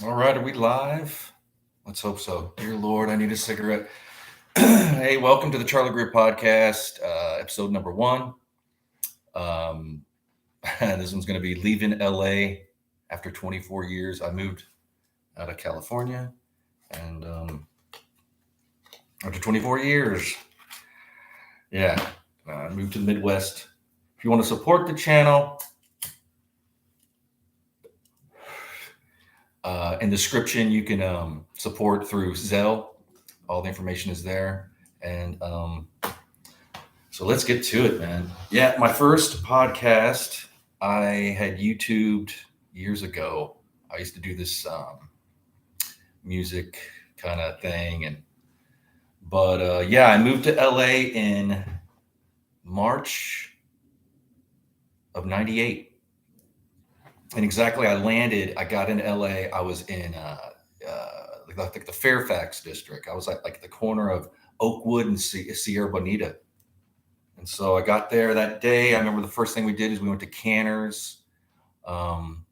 All right, are we live? Let's hope so. Dear Lord, I need a cigarette. Hey, welcome to the Charlie Greer podcast, episode number one. Um, this one's going to be leaving LA after 24 years. I moved out of California, and after 24 years, yeah, I moved to the Midwest. If you want to support the channel, in the description, you can support through Zelle. All the information is there. And so let's get to it, man. Yeah, my first podcast I had YouTubed years ago. I used to do this music kind of thing, but yeah, I moved to LA in March of '98, and exactly I landed. I got in LA. I was in like the Fairfax district. I was like the corner of Oakwood and Sierra Bonita. And so I got there that day. I remember the first thing we did is we went to Canner's. Um,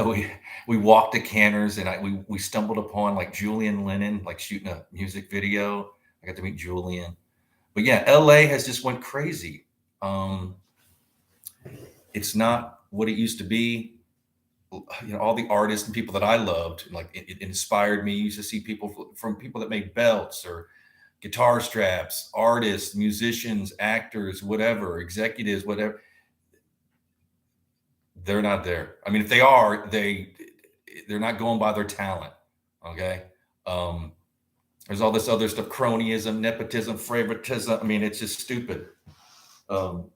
we we walked to Canner's, and we stumbled upon like Julian Lennon like shooting a music video. I got to meet Julian. But yeah, LA has just went crazy. Um, it's not what it used to be. All the artists and people that I loved, like it inspired me. You used to see people from people that made belts or guitar straps, artists, musicians, actors, whatever, executives, whatever. They're not there. I mean, if they are, they're not going by their talent. Okay. Um, there's all this other stuff: cronyism, nepotism, favoritism. I mean, it's just stupid. Um,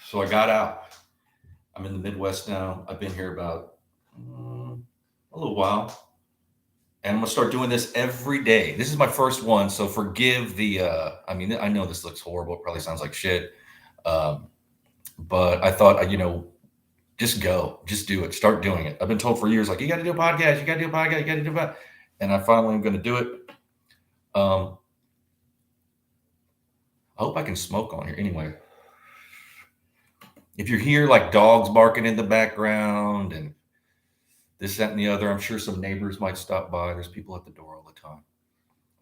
so I got out. I'm in the Midwest now. I've been here about a little while, and I'm gonna start doing this every day. This is my first one, so forgive the. I mean, I know this looks horrible. It probably sounds like shit, um, but I thought, just go, just do it, start doing it. I've been told for years, like, you got to do a podcast, you got to do a podcast, you got to do that, and I finally am going to do it. Um, I hope I can smoke on here anyway. If you hear like dogs barking in the background and this, that, and the other, I'm sure some neighbors might stop by. There's people at the door all the time.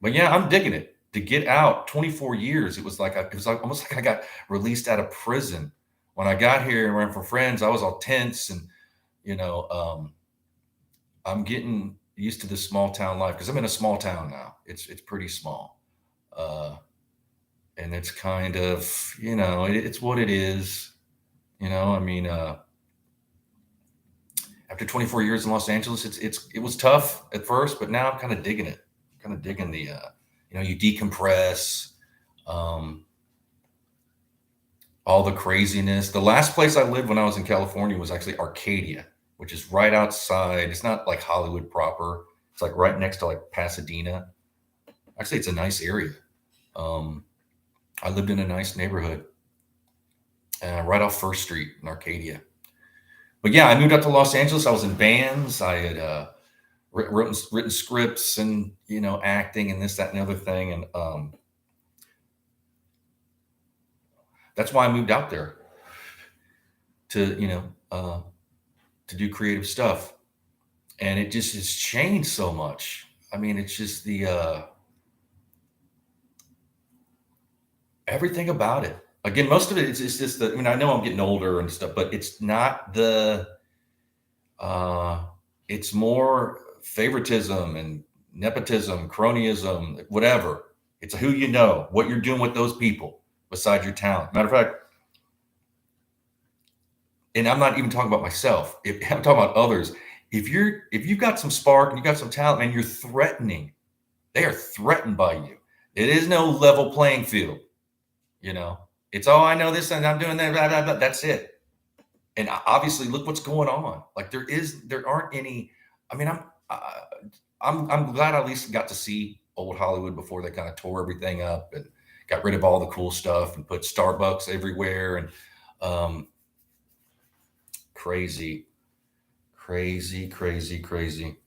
But yeah, I'm digging it. To get out 24 years, it was like almost like I got released out of prison. When I got here and ran for friends, I was all tense and you know, I'm getting used to this small town life because I'm in a small town now. It's pretty small, uh, and it's kind of it's what it is. I mean, after 24 years in Los Angeles, it was tough at first, but now I'm kind of digging it. Kind of digging the you decompress, um, all the craziness. The last place I lived when I was in California was actually Arcadia, which is right outside. It's not like Hollywood proper. It's like right next to like Pasadena. Actually, it's a nice area. Um, I lived in a nice neighborhood right off First Street in Arcadia. But yeah, I moved out to Los Angeles. I was in bands. I had written scripts and acting and this, that, and the other thing. And that's why I moved out there to to do creative stuff. And it just has changed so much. I mean, it's just the everything about it. Again, most of it is just the. I mean, I know I'm getting older and stuff, but it's not the. Uh, it's more favoritism and nepotism, cronyism, whatever. It's who you know, what you're doing with those people besides your talent. Matter of fact, and I'm not even talking about myself. If I'm talking about others, if you've got some spark and you got some talent, man, you're threatening. They are threatened by you. It is no level playing field. You know, it's I know this and I'm doing that. Blah, blah, blah. That's it. And obviously, look what's going on. Like there aren't any. I mean, I'm glad I at least got to see old Hollywood before they kind of tore everything up and got rid of all the cool stuff and put Starbucks everywhere and um, crazy, crazy, crazy, crazy.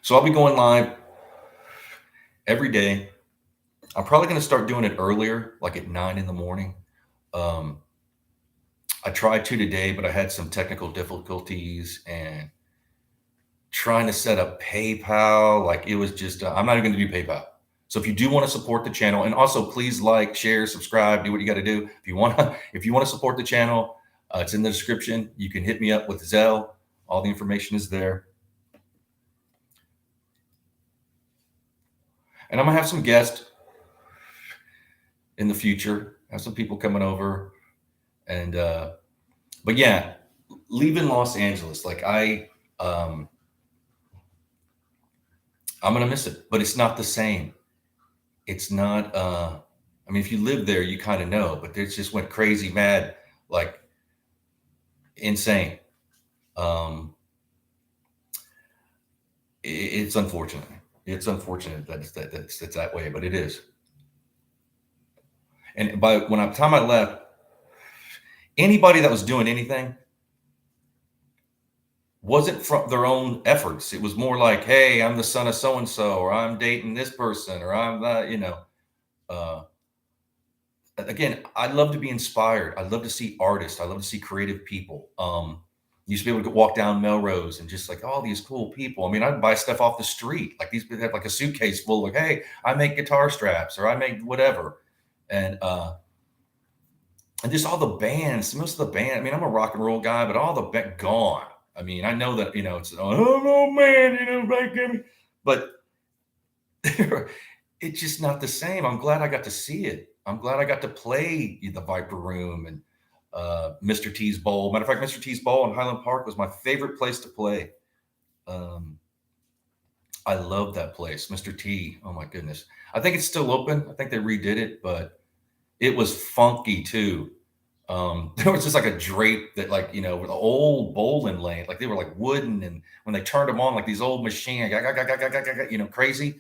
So I'll be going live every day I'm probably going to start doing it earlier, like at 9 in the morning. Um, I tried to today, but I had some technical difficulties and trying to set up PayPal. Like it was just, I'm not even going to do PayPal. So if you do want to support the channel, and also please like, share, subscribe, do what you got to do. If you want to, if you want to support the channel, it's in the description. You can hit me up with Zelle. All the information is there. And I'm gonna have some guests in the future. Have some people coming over, and but yeah, leaving Los Angeles, like I'm gonna miss it, but it's not the same. It's not. I mean, if you live there, you kind of know, but it just went crazy, mad, like insane. Um, it's unfortunate. It's unfortunate that it's that way, but it is. And by when I time I left, anybody that was doing anything wasn't from their own efforts. It was more like, hey, I'm the son of so and so, or I'm dating this person, or I'm that, Uh, again, I love to be inspired. I love to see artists. I love to see creative people. Used to be able to walk down Melrose and just like all these cool people. I mean, I'd buy stuff off the street. Like these people have like a suitcase full of, hey, I make guitar straps or I make whatever. And just all the bands, most of the band. I mean, I'm a rock and roll guy, but all the gone. I mean, I know that it's oh man, back in me, but it's just not the same. I'm glad I got to see it. I'm glad I got to play the Viper Room and Mr. T's Bowl. Matter of fact, Mr. T's Bowl in Highland Park was my favorite place to play. Um, I love that place, Mr. T. Oh my goodness, I think it's still open. I think they redid it, but it was funky too. There was just like a drape that, like, with the old bowling lane, like they were like wooden, and when they turned them on, like these old machines, crazy.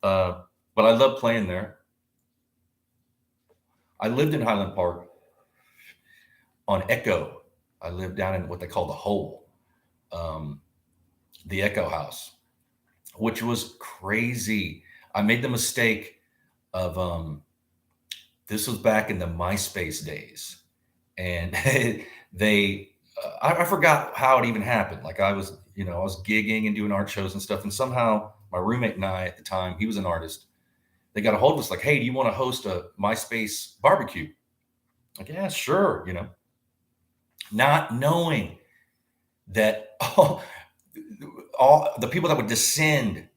But I love playing there. I lived in Highland Park on Echo. I lived down in what they call the Hole, um, the Echo House, which was crazy. I made the mistake of this was back in the MySpace days, and I forgot how it even happened. Like I was gigging and doing art shows and stuff, and somehow my roommate and I at the time, he was an artist. They got a hold of us like, hey, do you want to host a MySpace barbecue? Like, yeah, sure. Not knowing that all the people that would descend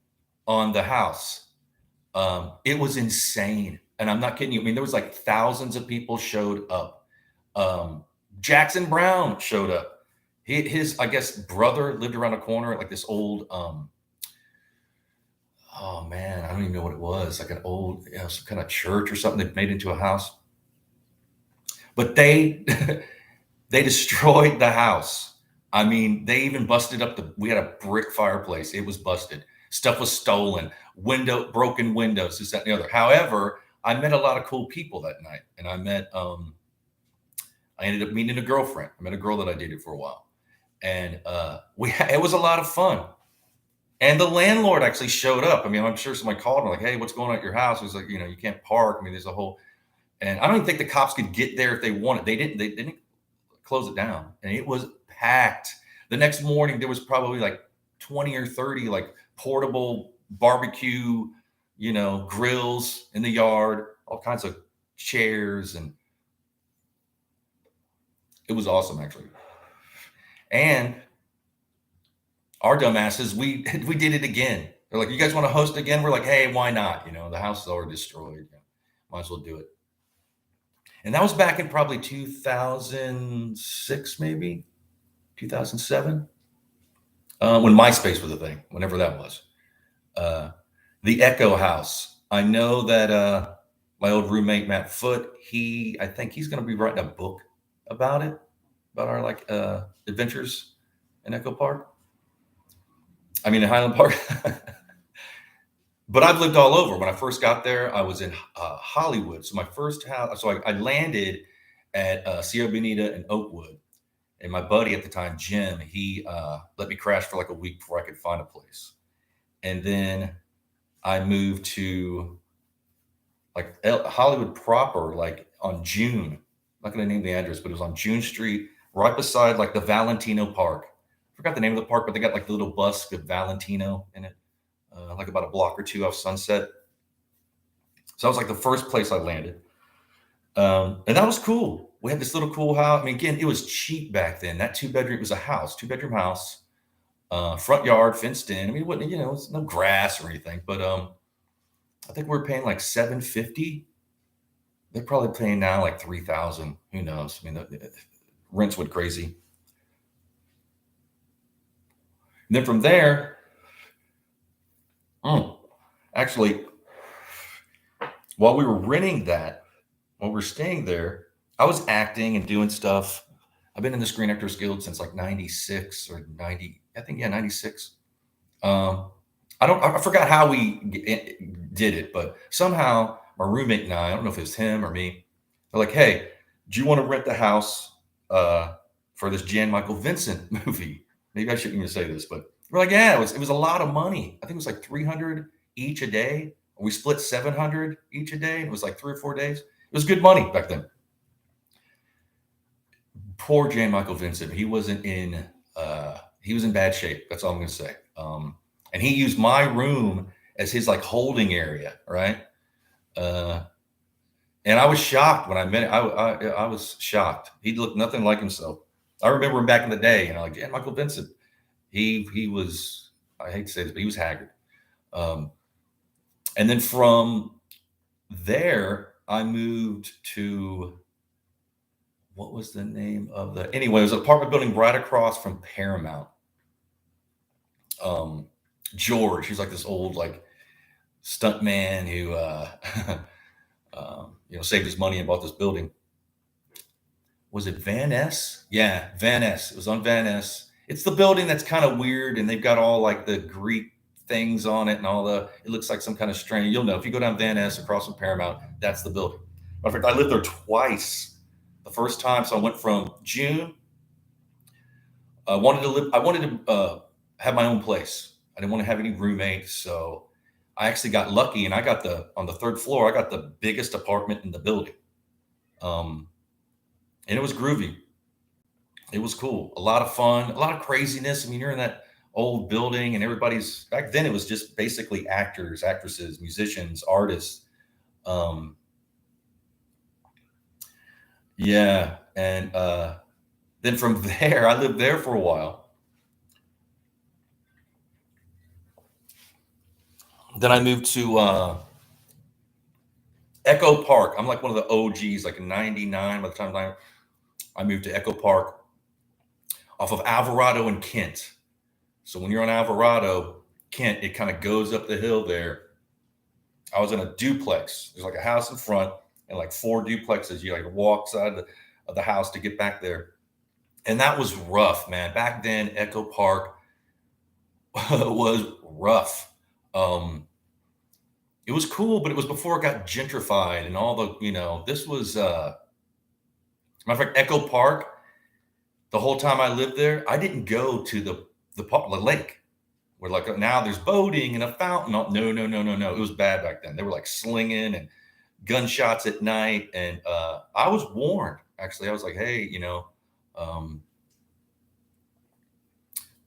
on the house, it was insane. And I'm not kidding you. I mean, there was like thousands of people showed up. Um, Jackson Brown showed up. His, I guess, brother lived around the corner at like this old, oh man, I don't even know what it was. Like an old, some kind of church or something they made into a house. But they they destroyed the house. I mean, they even busted up we had a brick fireplace. It was busted. Stuff was stolen. Broken windows, this, that, and the other. However, I met a lot of cool people that night, and I ended up meeting a girlfriend. I met a girl that I dated for a while, and it was a lot of fun. And the landlord actually showed up. I mean, I'm sure somebody called me like, "Hey, what's going on at your house?" It was like, you can't park. I mean, there's a whole, and I don't even think the cops could get there if they wanted. They didn't. They didn't close it down, and it was packed. The next morning, there was probably like 20 or 30 like portable barbecue, grills in the yard, all kinds of chairs, and it was awesome actually. And our dumbasses, we we did it again. They're like, "You guys want to host again?" We're like, "Hey, why not? The house is already destroyed. Might as well do it." And that was back in probably 2006, maybe 2007, when MySpace was a thing, whenever that was. Uh, the Echo House. I know that my old roommate Matt Foote, I think he's going to be writing a book about it, about our like adventures in Echo Park. I mean, in Highland Park. But I've lived all over. When I first got there, I was in Hollywood. So my first house, so I landed at Sierra Bonita and Oakwood. And my buddy at the time, Jim, he let me crash for like a week before I could find a place. And then I moved to like Hollywood proper, like on June. I'm not going to name the address, but it was on June Street, right beside like the Valentino Park. I forgot the name of the park, but they got like the little bust of Valentino in it, like about a block or two off Sunset. So that was like the first place I landed. And that was cool. We had this little cool house. I mean, again, it was cheap back then. That two-bedroom, it was a house, two-bedroom house, front yard, fenced in. I mean, it wasn't, it's no grass or anything, but I think we were paying like 750. They're probably paying now like 3,000. Who knows? I mean, the rents went crazy. And then from there, mm, actually, while we were renting that, while we were staying there, I was acting and doing stuff. I've been in the Screen Actors Guild since like 96 or 90, I think, yeah, 96. Um, I forgot how we did it, but somehow my roommate and I don't know if it was him or me, they're like, hey, do you want to rent the house for this Jan Michael Vincent movie? Maybe I shouldn't even say this, but we're like, yeah, it was a lot of money. I think it was like 300 each a day. We split 700 each a day. And it was like 3 or 4 days. It was good money back then. Poor Jan Michael Vincent. He was in bad shape. That's all I'm going to say. And he used my room as his like holding area, right? Uh, and I was shocked when I met him. I was shocked. He looked nothing like himself. I remember him back in the day, like Jan Michael Vincent. He was. I hate to say this, but he was haggard. Um, and then from there, I moved to, what was the name of the, anyway, it was an apartment building right across from Paramount. Um, George, he's like this old like stunt man who saved his money and bought this building. Was it Van Ness? Yeah, Van Ness. It was on Van Ness. It's the building that's kind of weird, and they've got all like the Greek things on it and all the. It looks like some kind of strange. You'll know if you go down Van Ness across from Paramount. That's the building. In fact, I lived there twice. The first time, so I went from June. I wanted to live. I wanted to have my own place. I didn't want to have any roommates, so I actually got lucky, and I got on the third floor. I got the biggest apartment in the building, um, and it was groovy. It was cool. A lot of fun, a lot of craziness. I mean, you're in that old building, and everybody's back then. It was just basically actors, actresses, musicians, artists. Um, yeah, and then from there, I lived there for a while. Then I moved to Echo Park. I'm like one of the OGs, like in '99. By the time I moved to Echo Park off of Alvarado and Kent. So when you're on Alvarado, Kent, it kind of goes up the hill there. I was in a duplex. There's like a house in front and like four duplexes. You like walk side of the house to get back there. And that was rough, man. Back then, Echo Park was rough. Um, it was cool, but it was before it got gentrified and all the, this was matter of fact, Echo Park, the whole time I lived there, I didn't go to the lake where like now there's boating and a fountain. No, no, no, no, no. It was bad back then. They were like slinging and gunshots at night. And I was warned, actually. I was like, hey, um,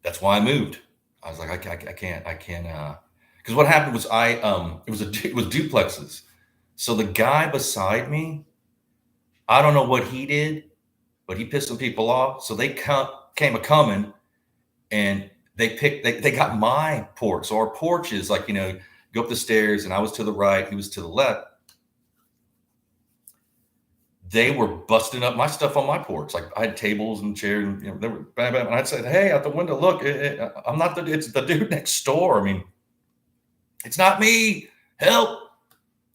that's why I moved. I was like, I can't, because what happened was it was duplexes. So the guy beside me, I don't know what he did, but he pissed some people off. So they came a coming, and they got my porch. So our porch is like, go up the stairs, and I was to the right, he was to the left. They were busting up my stuff on my porch. Like I had tables and chairs, and they were bam, bam. And I'd say, hey, out the window, look, I'm not it's the dude next door. I mean, it's not me. Help.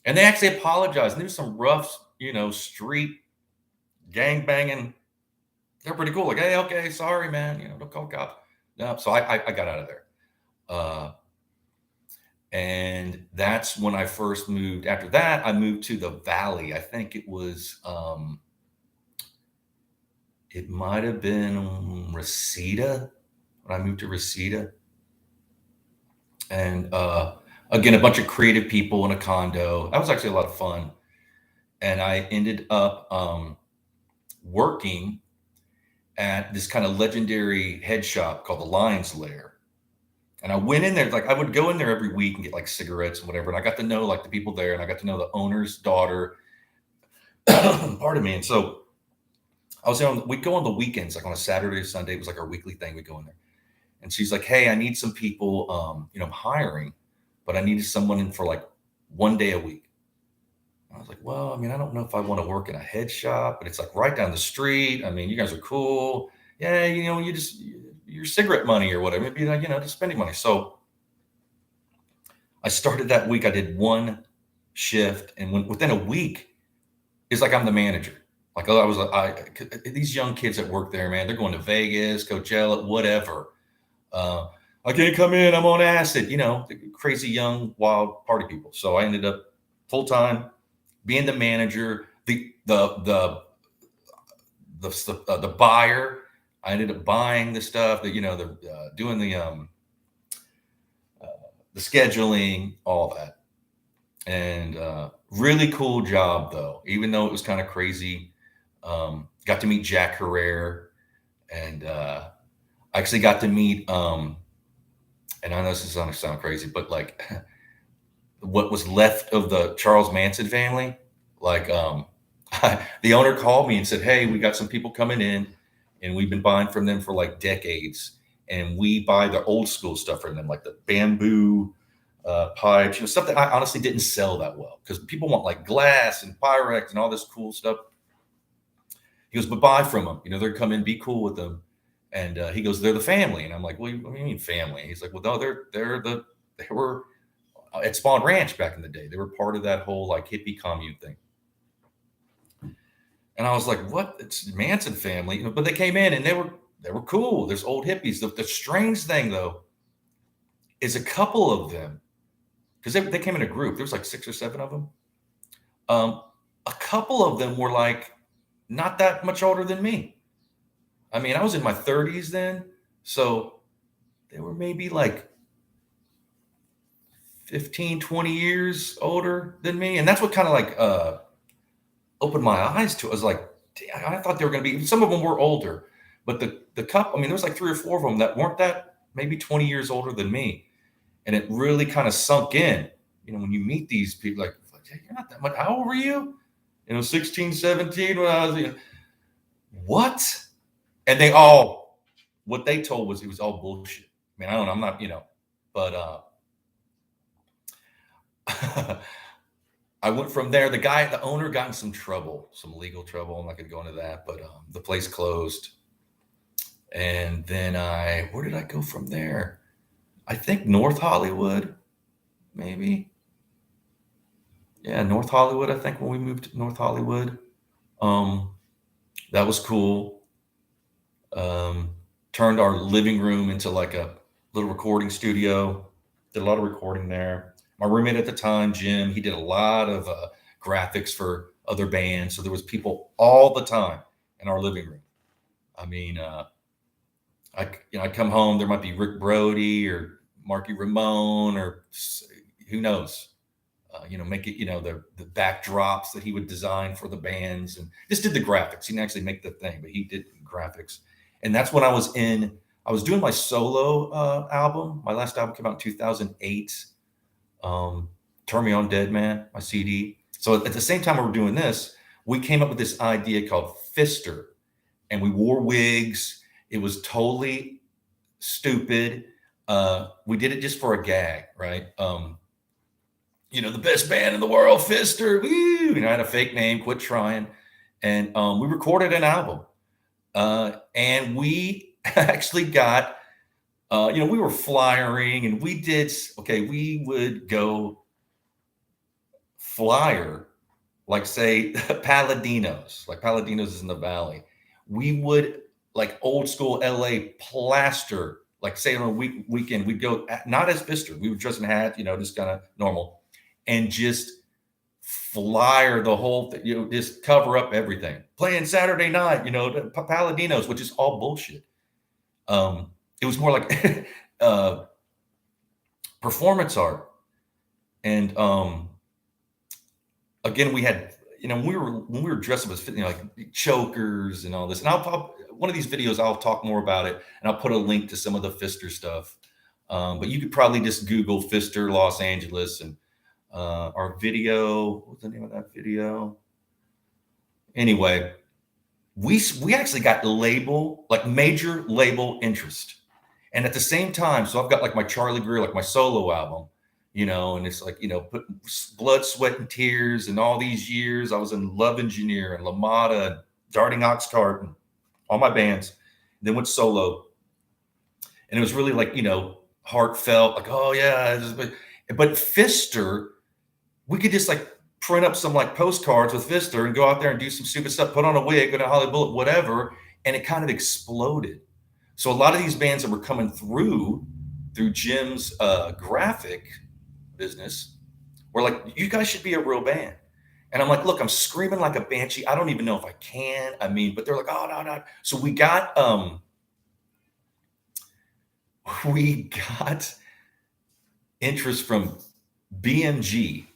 And they actually apologized. And there was some rough, street gang banging. They're pretty cool. Like, hey, okay, sorry, man. Don't call cops. No, so I got out of there. And that's when I first moved. After that, I moved to the Valley. I think it was, it might have been Reseda when I moved to Reseda. And Again, a bunch of creative people in a condo. That was actually a lot of fun. And I ended up working at this kind of legendary head shop called the Lion's Lair. And I went in there, like I would go in there every week and get like cigarettes and whatever. And I got to know like the people there, and I got to know the owner's daughter. Pardon me. And so I was there we'd go on the weekends, like on a Saturday or Sunday. It was like our weekly thing. We'd go in there. And she's like, "Hey, I need some people, I'm hiring, but I needed someone in for like 1 day a week." I was like, "Well, I mean, I don't know if I want to work in a head shop, but it's like right down the street. I mean, you guys are cool. Yeah, you just your cigarette money or whatever. It'd be like, just spending money." So I started that week. I did one shift, and within a week, it's like I'm the manager. Like I was, these young kids that work there, man, they're going to Vegas, Coachella, whatever. Uh, I can't come in. I'm on acid. The crazy young wild party people. So I ended up full time being the manager, the buyer. I ended up buying the stuff that doing the scheduling, all that, and really cool job though. Even though it was kind of crazy, got to meet Jack Herrera, and I actually got to meet. And I know this is going to sound crazy, but like what was left of the Charles Manson family, like the owner called me and said, "Hey, we got some people coming in, and we've been buying from them for like decades, and we buy the old school stuff from them, like the bamboo pipes, stuff that I honestly didn't sell that well because people want like glass and Pyrex and all this cool stuff." He goes, "But buy from them. They're come in, be cool with them." And he goes, "They're the family." And I'm like, "Well, what do you mean family?" He's like, "Well, no, they were at Spawn Ranch back in the day. They were part of that whole like hippie commune thing." And I was like, "What? It's Manson family." But they came in and they were cool. There's old hippies. The strange thing though is a couple of them, because they came in a group. There was like 6 or 7 of them. Um, a couple of them were like not that much older than me. I mean, I was in my 30s then, so they were maybe like 15, 20 years older than me. And that's what kind of like opened my eyes to it. I was like, damn, I thought they were going to be, some of them were older, but the couple, I mean, there was like 3 or 4 of them that weren't that maybe 20 years older than me. And it really kind of sunk in, when you meet these people, like, "Hey, you're not that much. How old were you? 16, 17 when I was, what?" And what they told was it was all bullshit. I mean, I don't know. I'm not, but I went from there. The owner got in some trouble, some legal trouble. I'm not going to go into that, but the place closed. And then where did I go from there? I think North Hollywood, maybe. Yeah, North Hollywood. I think when we moved to North Hollywood, um, that was cool. Um, Turned our living room into like a little recording studio. Did a lot of recording there. My roommate at the time, Jim, he did a lot of graphics for other bands. So there was people all the time in our living room. I mean, I come home, there might be Rick Brody or Marky Ramone or who knows. Make it, the backdrops that he would design for the bands, and just did the graphics. He didn't actually make the thing, but he did graphics. And that's when I was doing my solo album. My last album came out in 2008. Turn Me On Dead Man, my CD. So at the same time we were doing this, we came up with this idea called Fister, and we wore wigs. It was totally stupid. We did it just for a gag, right? The best band in the world, Fister. Woo! I had a fake name, quit trying. And we recorded an album. And we actually got, we were flyering, and we would go flyer, like say Paladinos, like Paladinos is in the valley. We would, like old school LA, plaster, like say on a weekend, we'd go not as Fister. We would dress in hats, just kind of normal, and just flyer the whole thing, just cover up everything. Playing Saturday night, the Paladinos, which is all bullshit. It was more like performance art. And again, we had, when we were dressed up as, like chokers and all this. And one of these videos, I'll talk more about it, and I'll put a link to some of the Fister stuff. But you could probably just Google Fister Los Angeles, and our video. What's the name of that video? Anyway, we actually got major label interest. And at the same time, so I've got like my Charlie Greer, like my solo album, and it's like, put blood, sweat, and tears, and all these years I was in Love Engineer and LaMotta and Darting Oxtart and all my bands, then went solo. And it was really like, heartfelt, like, oh yeah. But Fister, we could just like print up some like postcards with Fister and go out there and do some stupid stuff, put on a wig, go to Hollywood Bullet, whatever. And it kind of exploded. So a lot of these bands that were coming through Jim's graphic business were like, you guys should be a real band. And I'm like, look, I'm screaming like a banshee. I don't even know if I can. I mean, but they're like, oh, no, no. So we got interest from BMG.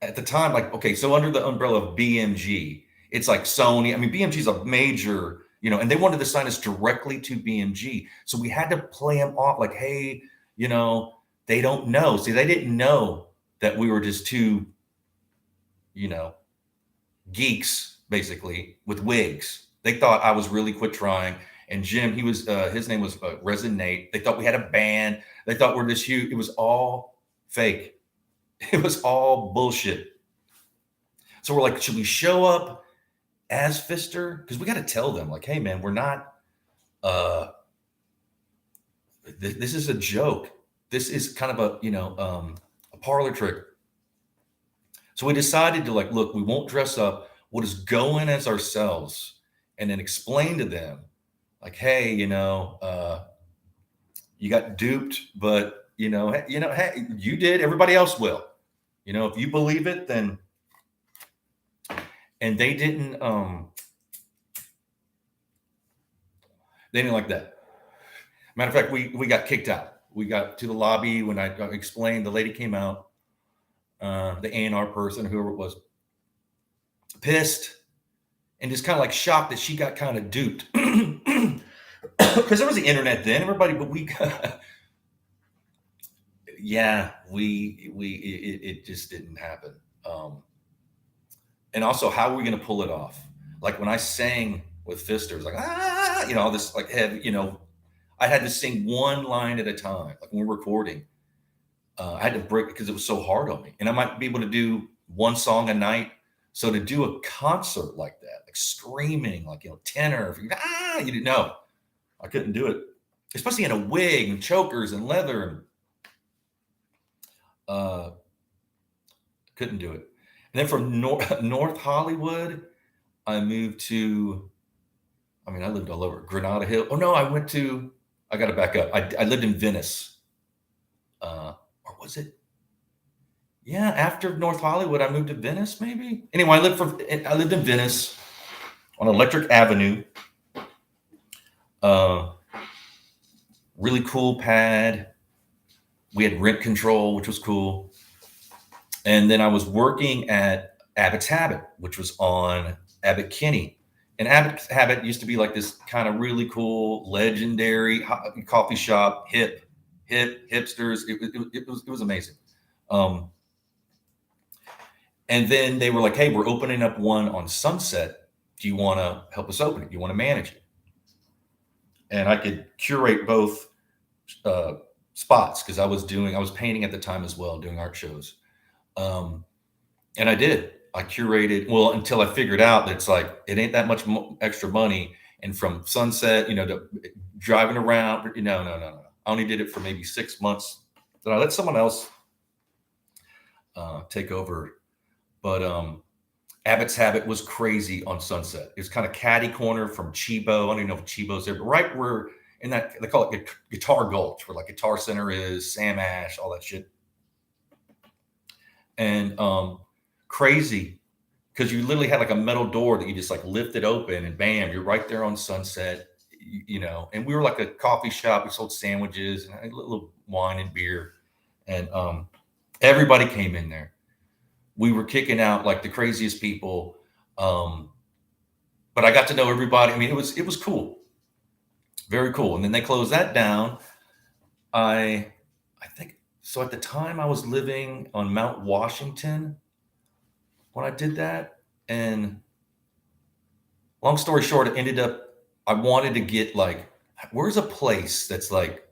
At the time, like, okay, so under the umbrella of BMG, it's like Sony. I mean, BMG is a major, and they wanted to sign us directly to BMG. So we had to play them off like, hey, they don't know. See, they didn't know that we were just two, geeks, basically, with wigs. They thought I was really quit trying. And Jim, his name was Resin Nate. They thought we had a band. They thought we're this huge. It was all fake. It was all bullshit. So we're like, should we show up as Fister? Because we got to tell them, like, hey, man, we're not, this is a joke. This is kind of a parlor trick. So we decided to like, look, we won't dress up. We'll just go in as ourselves and then explain to them, like, hey, you got duped, but hey, you did. Everybody else will. If you believe it, then. And they didn't like that. Matter of fact, we got kicked out. We got to the lobby when I explained. The lady came out, the A&R person, whoever it was, pissed and just kind of like shocked that she got kind of duped. Because there was the internet then, everybody, but we got, yeah, it just didn't happen. And also, how are we going to pull it off? Like when I sang with Fister, it was like, all this like heavy, I had to sing one line at a time. Like when we're recording, I had to break because it was so hard on me. And I might be able to do one song a night. So to do a concert like that, like screaming, like, tenor, you didn't know. I couldn't do it, especially in a wig and chokers and leather. And couldn't do it. And then from North Hollywood, I moved to, I lived all over Granada Hill. Oh no, I got to back up. I lived in Venice. Or was it? Yeah, after North Hollywood, I moved to Venice, maybe. Anyway, I lived in Venice on Electric Avenue. Really cool pad. We had rent control, which was cool. And then I was working at Abbott's Habit, which was on Abbott Kinney. And Abbott's Habit used to be like this kind of really cool, legendary coffee shop, hipsters. It was amazing. And then they were like, hey, we're opening up one on Sunset. Do you want to help us open it? Do you want to manage it? And I could curate both spots because I was painting at the time as well, doing art shows. And I did. I curated, well, until I figured out that it's like, it ain't that much extra money. And from Sunset, to driving around, no. I only did it for maybe 6 months. Then I let someone else take over. But Abbott's Habit was crazy on Sunset. It was kind of catty corner from Chibo. I don't even know if Chibo's there, but right where in that, they call it Guitar Gulch, where like Guitar Center is, Sam Ash, all that shit. And crazy, because you literally had like a metal door that you just like lifted open and bam, you're right there on Sunset. and we were like a coffee shop. We sold sandwiches and a little wine and beer. And everybody came in there. We were kicking out like the craziest people. Um, but I got to know everybody. I mean, it was cool, very cool. And then they closed that down. I think so. At the time, I was living on Mount Washington when I did that. And long story short, it ended up I wanted to get like, where's a place that's like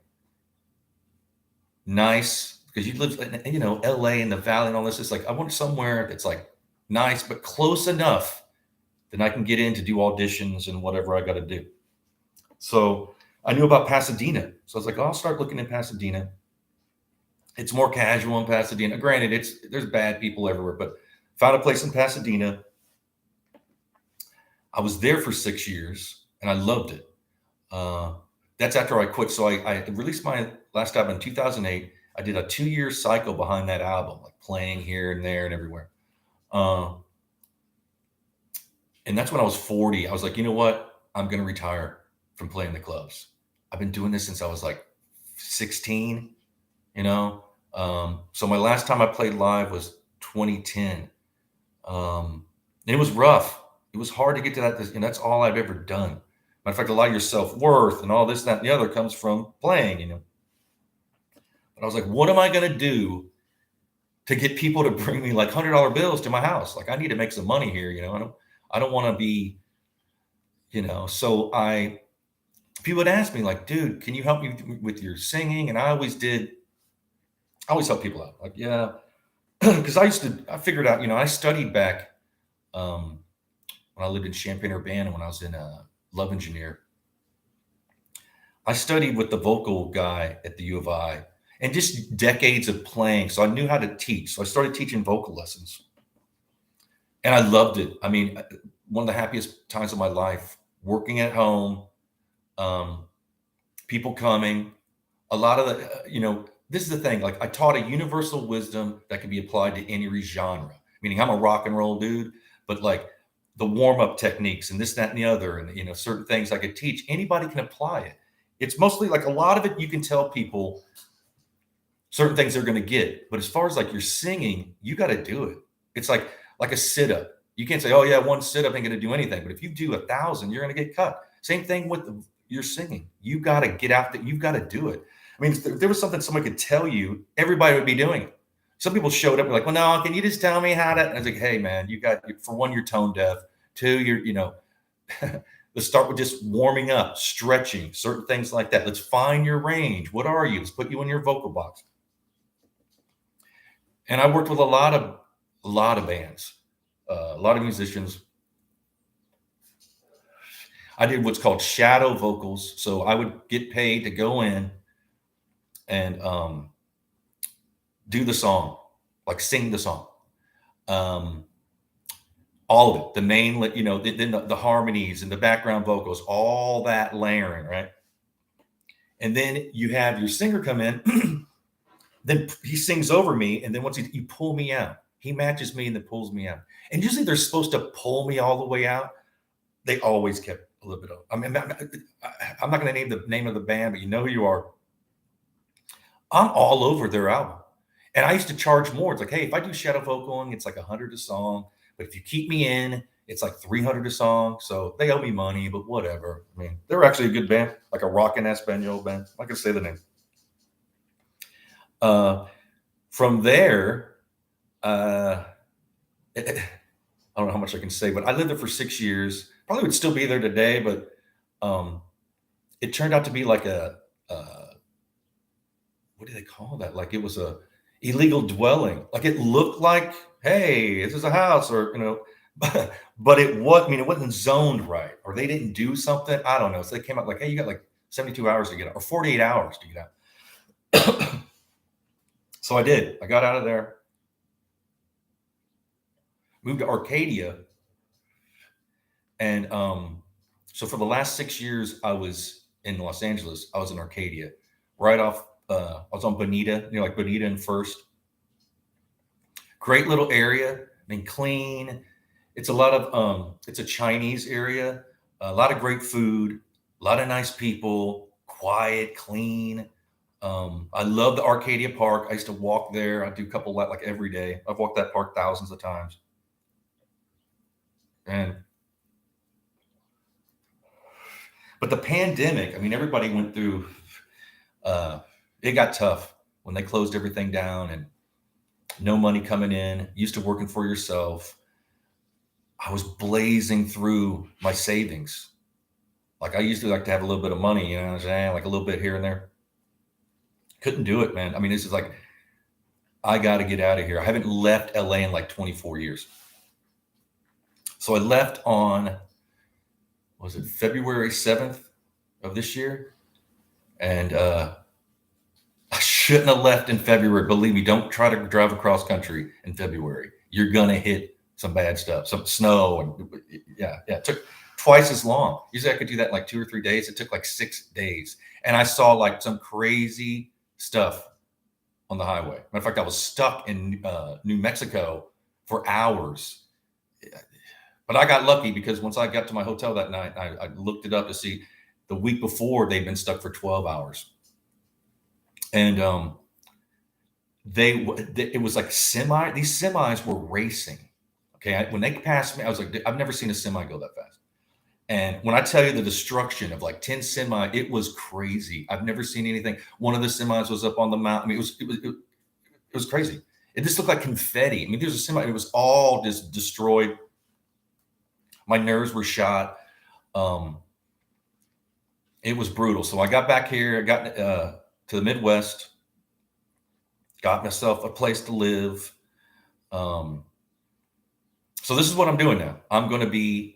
nice, because you live in, LA and the Valley and all this. It's like I want somewhere that's like nice but close enough that I can get in to do auditions and whatever I got to do. So I knew about Pasadena, so I was like, oh, I'll start looking in Pasadena. It's more casual in Pasadena. Granted, there's bad people everywhere, but found a place in Pasadena. I was there for 6 years and I loved it. Uh, that's after I quit. So I released my last album in 2008. I did a 2-year cycle behind that album, like playing here and there and everywhere. Uh, and that's when I was 40. I was like, you know what? I'm going to retire from playing the clubs. I've been doing this since I was like 16, you know? So my last time I played live was 2010. And it was rough. It was hard to get to that. And that's all I've ever done. Matter of fact, a lot of your self-worth and all this, that, and the other comes from playing. But I was like, what am I going to do to get people to bring me like $100 bills to my house? Like, I need to make some money here. I don't want to be, so people would ask me like, dude, can you help me with your singing? And I always help people out. Like, yeah, because I figured out, I studied back when I lived in Champaign-Urbana, when I was in Love Engineer. I studied with the vocal guy at the U of I, and just decades of playing. So I knew how to teach. So I started teaching vocal lessons and I loved it. I mean, one of the happiest times of my life, working at home, people coming, a lot of this is the thing. Like, I taught a universal wisdom that can be applied to any genre, meaning I'm a rock and roll dude, but like the warm-up techniques and this, that, and the other, and, certain things I could teach, anybody can apply it. It's mostly like a lot of it, you can tell people certain things they're going to get. But as far as like your singing, you got to do it. It's like a sit-up. You can't say, oh yeah, one sit-up ain't going to do anything. But if you do 1,000, you're going to get cut. Same thing with your singing. You got to get out there. You've got to do it. I mean, if there was something someone could tell you, everybody would be doing it. Some people showed up and were like, well, no, can you just tell me how to? And I was like, hey man, for one, you're tone deaf. Two, let's start with just warming up, stretching, certain things like that. Let's find your range. What are you? Let's put you in your vocal box. And I worked with a lot of bands, a lot of musicians. I did what's called shadow vocals. So I would get paid to go in and do the song, like sing the song. All of it, the main, then the harmonies and the background vocals, all that layering, right? And then you have your singer come in, then he sings over me, and then once you pull me out, he matches me and then pulls me out. And usually they're supposed to pull me all the way out. They always kept a little bit of. I mean, I'm not going to name the name of the band, but you know who you are. I'm all over their album, and I used to charge more. It's like, hey, if I do shadow vocaling, it's like 100 a song. But if you keep me in, it's like 300 a song. So they owe me money, but whatever. I mean, they were actually a good band, like a rock and Espanol band. I can say the name. From there, I don't know how much I can say, but I lived there for 6 years. Probably would still be there today, but it turned out to be like what do they call that? Like, it was a illegal dwelling. Like, it looked like, hey, this is a house, or but it was. I mean, it wasn't zoned right, or they didn't do something. I don't know. So they came out like, hey, you got like 72 hours to get out, or 48 hours to get out. So I did. I got out of there, moved to Arcadia, and so for the last 6 years, I was in Los Angeles. I was in Arcadia, right off. I was on Bonita, like Bonita and First. Great little area. I mean, clean. It's a lot of it's a Chinese area. A lot of great food. A lot of nice people, quiet, clean. I love the Arcadia Park. I used to walk there. I do a couple like every day. I've walked that park thousands of times. And but the pandemic, I mean, everybody went through. It got tough when they closed everything down and no money coming in. Used to working for yourself. I was blazing through my savings. Like I used to like to have a little bit of money, you know what I'm saying? Like a little bit here and there. Couldn't do it, man. I mean, this is like I got to get out of here. I haven't left LA in like 24 years. So I left on, was it February 7th of this year? And I shouldn't have left in February. Believe me, don't try to drive across country in February. You're going to hit some bad stuff, some snow. And yeah, it took twice as long. Usually I could do that in like 2 or 3 days. It took like 6 days. And I saw like some crazy stuff on the highway. Matter of fact, I was stuck in New Mexico for hours. But I got lucky because once I got to my hotel that night, I looked it up to see the week before they'd been stuck for 12 hours. And it was like these semis were racing. Okay. When they passed me, I was like, I've never seen a semi go that fast. And when I tell you the destruction of like 10 semi, it was crazy. I've never seen anything. One of the semis was up on the mountain. I mean, it was crazy. It just looked like confetti. I mean, there's a semi, it was all just destroyed. My nerves were shot. It was brutal. So I got back here, I got to the Midwest, got myself a place to live. So this is what I'm doing now. I'm going to be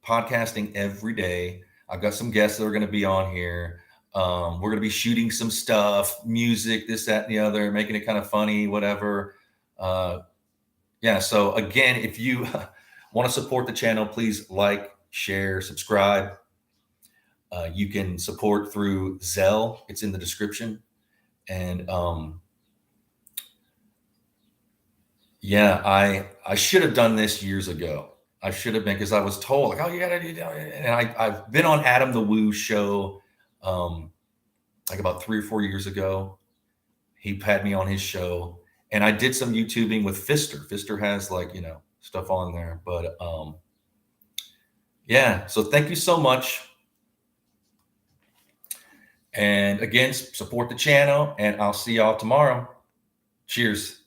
podcasting every day. I've got some guests that are going to be on here. We're going to be shooting some stuff, music, this, that, and the other, making it kind of funny, whatever. Yeah. So again, if you want to support the channel, please like, share, subscribe. You can support through Zelle. It's in the description. And yeah, I should have done this years ago. I should have been, because I was told like, oh, you gotta do that. And I've been on Adam the Woo show like about 3 or 4 years ago. He had me on his show, and I did some YouTubing with Fister. Fister has like, stuff on there. But yeah, so thank you so much. And again, support the channel, and I'll see y'all tomorrow. Cheers.